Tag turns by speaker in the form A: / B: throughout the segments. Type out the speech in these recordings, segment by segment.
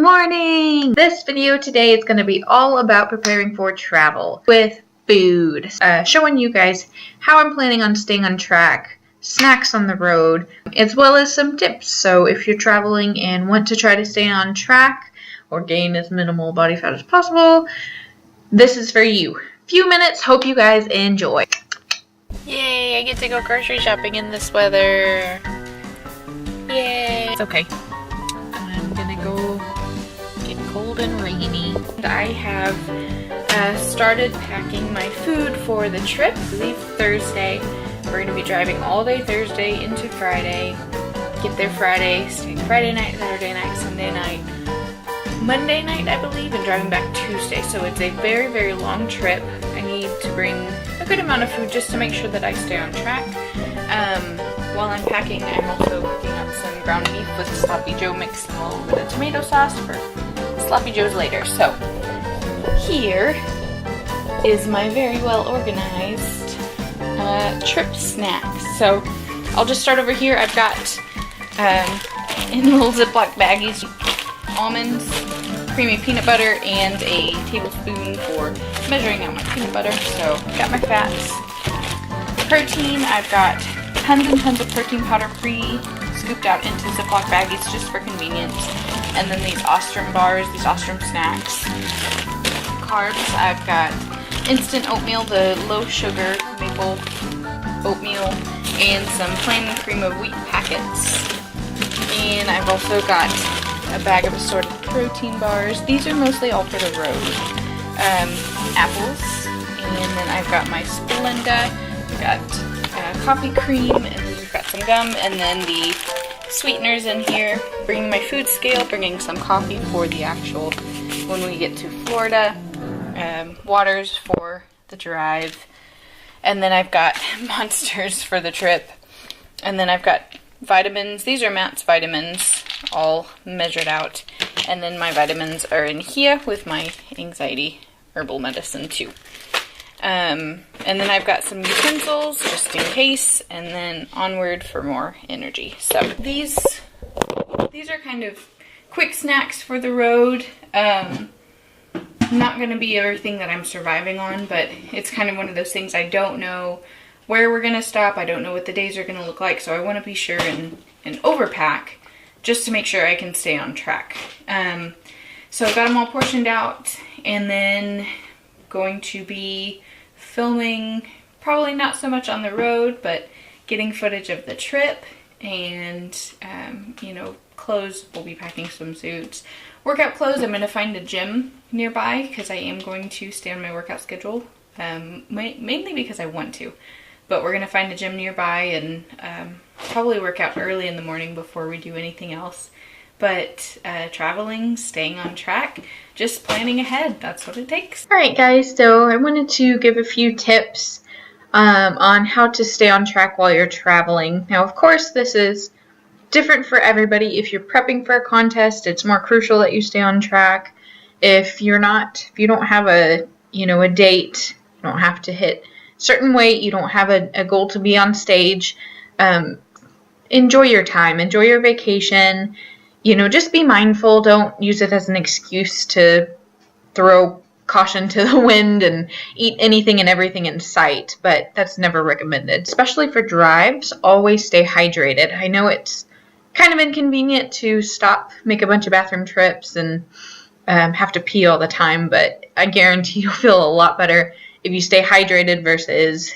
A: morning! This video today is going to be all about preparing for travel with food. Showing you guys how I'm planning on staying on track, snacks on the road, as well as some tips. So if you're traveling and want to try to stay on track or gain as minimal body fat as possible, this is for you. Few minutes, hope you guys enjoy.
B: Yay, I get to go grocery shopping in this weather. Yay. It's okay. I'm gonna go get cold and rainy. I have started packing my food for the trip. I leave Thursday. We're gonna be driving all day Thursday into Friday. Get there Friday, staying Friday night, Saturday night, Sunday night, Monday night, I believe, and driving back Tuesday. So it's a very, very long trip. I need to bring a good amount of food just to make sure that I stay on track. While I'm packing, I'm also cooking up some ground beef with Sloppy Joe, mixing a little bit of tomato sauce for Sloppy Joes later. So here is my very well organized trip snacks. So I'll just start over here. I've got in little Ziploc baggies almonds, creamy peanut butter, and a tablespoon for measuring out my peanut butter. So I've got my fats. Protein, I've got tons and tons of protein powder pre-scooped out into Ziploc baggies just for convenience. And then these Ostrom bars, these Ostrom snacks. Carbs, I've got instant oatmeal, the low sugar maple oatmeal, and some plain cream of wheat packets. And I've also got a bag of assorted protein bars. These are mostly all for the road. Apples, and then I've got my Splenda. I've got coffee cream, and then we've got some gum, and then the sweeteners in here. Bringing my food scale, bringing some coffee for the actual when we get to Florida. Waters for the drive, and then I've got Monsters for the trip, and then I've got vitamins. These are Matt's vitamins, all measured out, and then my vitamins are in here with my anxiety herbal medicine too. And then I've got some utensils just in case, and then onward for more energy. So these are kind of quick snacks for the road. Not going to be everything that I'm surviving on, but it's kind of one of those things. I don't know where we're going to stop. I don't know what the days are going to look like, so I want to be sure and overpack just to make sure I can stay on track. So I've got them all portioned out, and then going to be filming, probably not so much on the road, but getting footage of the trip, and clothes. We'll be packing swimsuits. Workout clothes, I'm going to find a gym nearby because I am going to stay on my workout schedule, mainly because I want to. But we're going to find a gym nearby and probably work out early in the morning before we do anything else. But traveling, staying on track, just planning ahead, that's what it takes.
A: Alright guys, so I wanted to give a few tips on how to stay on track while you're traveling. Now of course this is different for everybody. If you're prepping for a contest, it's more crucial that you stay on track. If you don't have a date, you don't have to hit certain weight, you don't have a goal to be on stage, enjoy your time, enjoy your vacation. Just be mindful. Don't use it as an excuse to throw caution to the wind and eat anything and everything in sight, but that's never recommended. Especially for drives, always stay hydrated. I know it's kind of inconvenient to stop, make a bunch of bathroom trips, and have to pee all the time, but I guarantee you'll feel a lot better if you stay hydrated versus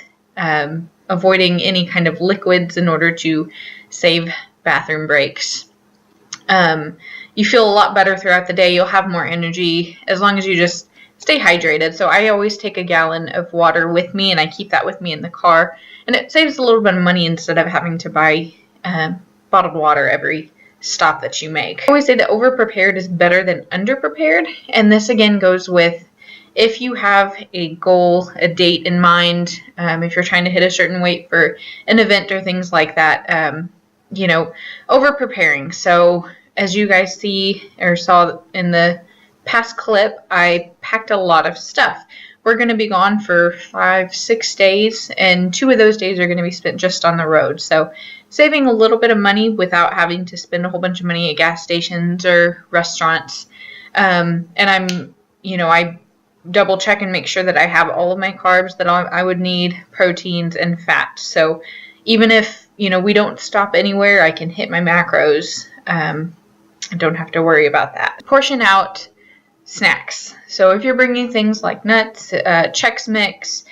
A: avoiding any kind of liquids in order to save bathroom breaks. You feel a lot better throughout the day. You'll have more energy as long as you just stay hydrated. So I always take a gallon of water with me, and I keep that with me in the car, and it saves a little bit of money instead of having to buy bottled water every stop that you make. I always say that over-prepared is better than under-prepared, and this again goes with if you have a goal, a date in mind, if you're trying to hit a certain weight for an event or things like that, over-preparing. So as you guys see or saw in the past clip, I packed a lot of stuff. We're going to be gone for 5-6 days, and 2 of those days are going to be spent just on the road. So saving a little bit of money without having to spend a whole bunch of money at gas stations or restaurants. And I double check and make sure that I have all of my carbs that I would need, proteins and fat. So even if, we don't stop anywhere, I can hit my macros. I don't have to worry about that. Portion out snacks. So if you're bringing things like nuts, Chex Mix,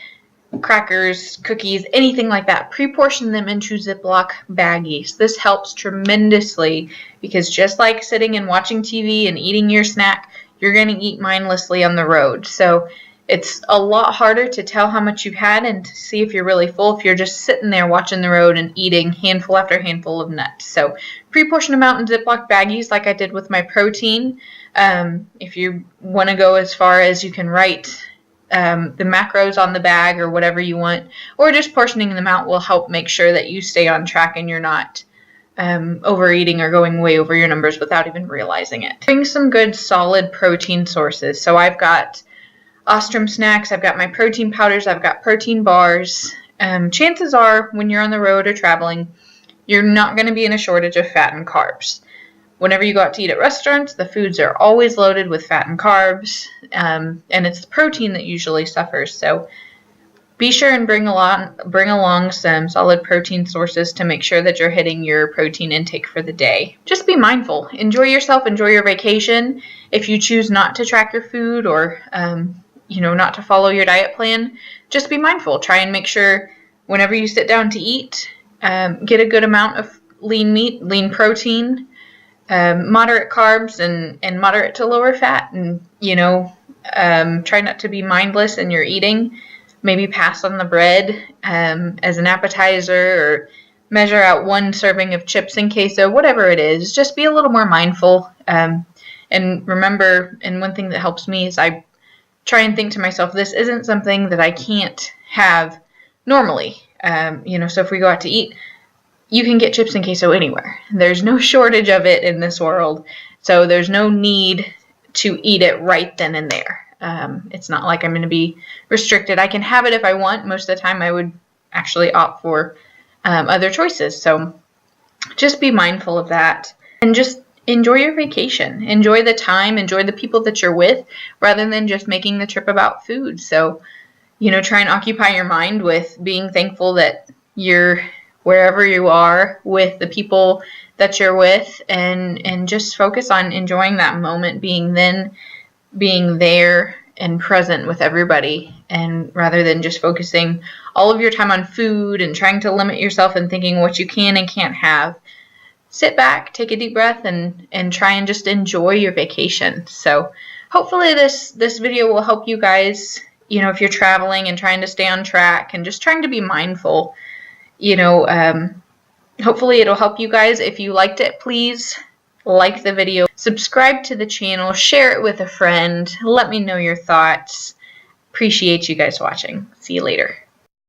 A: crackers, cookies, anything like that, pre-portion them into Ziploc baggies. This helps tremendously because just like sitting and watching TV and eating your snack, you're going to eat mindlessly on the road. So it's a lot harder to tell how much you've had and to see if you're really full if you're just sitting there watching the road and eating handful after handful of nuts. So pre-portion them out in Ziploc baggies like I did with my protein. If you want to go as far as you can write the macros on the bag or whatever you want, or just portioning them out will help make sure that you stay on track and you're not overeating or going way over your numbers without even realizing it. Bring some good solid protein sources. So I've got Ostrom snacks, I've got my protein powders, I've got protein bars. Chances are when you're on the road or traveling, you're not going to be in a shortage of fat and carbs. Whenever you go out to eat at restaurants, the foods are always loaded with fat and carbs, and it's the protein that usually suffers. So be sure and bring along some solid protein sources to make sure that you're hitting your protein intake for the day. Just be mindful. Enjoy yourself. Enjoy your vacation. If you choose not to track your food or not to follow your diet plan, just be mindful. Try and make sure whenever you sit down to eat, get a good amount of lean meat, lean protein, moderate carbs and moderate to lower fat, and try not to be mindless in your eating. Maybe pass on the bread as an appetizer, or measure out 1 serving of chips and queso, whatever it is. Just be a little more mindful. And remember, and one thing that helps me is I try and think to myself, this isn't something that I can't have normally. So if we go out to eat, you can get chips and queso anywhere. There's no shortage of it in this world. So there's no need to eat it right then and there. It's not like I'm going to be restricted. I can have it if I want. Most of the time I would actually opt for other choices. So just be mindful of that and just enjoy your vacation. Enjoy the time. Enjoy the people that you're with rather than just making the trip about food. So, try and occupy your mind with being thankful that you're wherever you are with the people that you're with, and just focus on enjoying that moment, being there and present with everybody, and rather than just focusing all of your time on food and trying to limit yourself and thinking what you can and can't have. Sit back, take a deep breath, and try and just enjoy your vacation. So hopefully this video will help you guys, if you're traveling and trying to stay on track and just trying to be mindful. Hopefully it'll help you guys. If you liked it, please like the video, subscribe to the channel, share it with a friend, let me know your thoughts. Appreciate you guys watching. See you later.